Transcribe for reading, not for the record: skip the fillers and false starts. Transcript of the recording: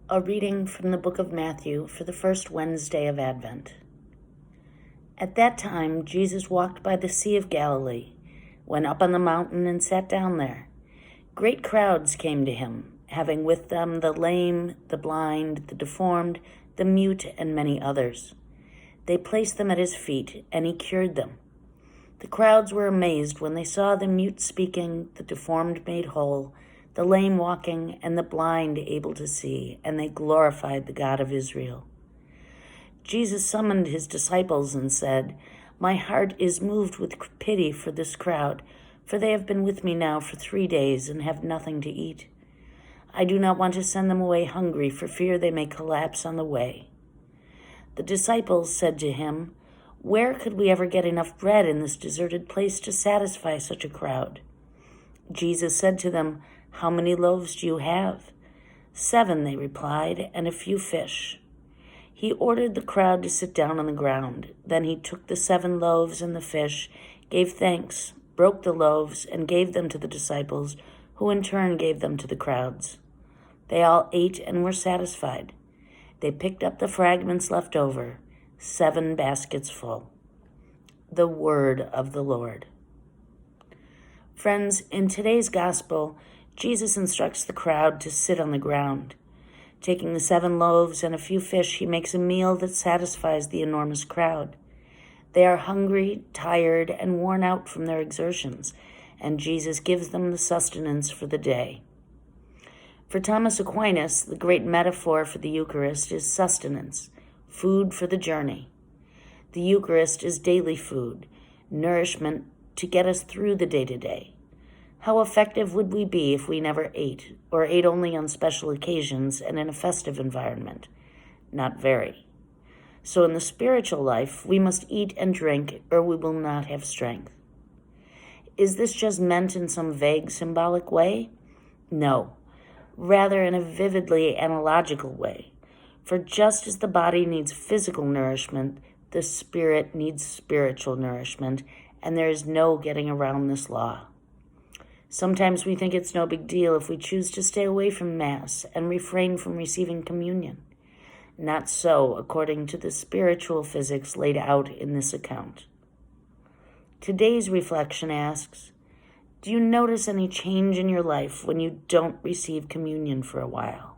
A reading from the book of Matthew for the first Wednesday of Advent. At that time, Jesus walked by the Sea of Galilee, went up on the mountain and sat down there. Great crowds came to him, having with them the lame, the blind, the deformed, the mute, and many others. They placed them at his feet, and he cured them. The crowds were amazed when they saw the mute speaking, the deformed made whole, the lame walking, and the blind able to see, and they glorified the God of Israel. Jesus summoned his disciples and said, "My heart is moved with pity for this crowd, for they have been with me now for 3 days and have nothing to eat. I do not want to send them away hungry for fear they may collapse on the way." The disciples said to him, "Where could we ever get enough bread in this deserted place to satisfy such a crowd?" Jesus said to them, "How many loaves do you have?" 7, they replied, "and a few fish." He ordered the crowd to sit down on the ground. Then he took the 7 loaves and the fish, gave thanks, broke the loaves, and gave them to the disciples, who in turn gave them to the crowds. They all ate and were satisfied. They picked up the fragments left over, 7 baskets full. The word of the Lord. Friends, in today's gospel, Jesus instructs the crowd to sit on the ground. Taking the 7 loaves and a few fish, he makes a meal that satisfies the enormous crowd. They are hungry, tired, and worn out from their exertions, and Jesus gives them the sustenance for the day. For Thomas Aquinas, the great metaphor for the Eucharist is sustenance, food for the journey. The Eucharist is daily food, nourishment to get us through the day-to-day. How effective would we be if we never ate, or ate only on special occasions and in a festive environment? Not very. So in the spiritual life, we must eat and drink, or we will not have strength. Is this just meant in some vague symbolic way? No, rather in a vividly analogical way. For just as the body needs physical nourishment, the spirit needs spiritual nourishment, and there is no getting around this law. Sometimes we think it's no big deal if we choose to stay away from Mass and refrain from receiving communion. Not so, according to the spiritual physics laid out in this account. Today's reflection asks, do you notice any change in your life when you don't receive communion for a while?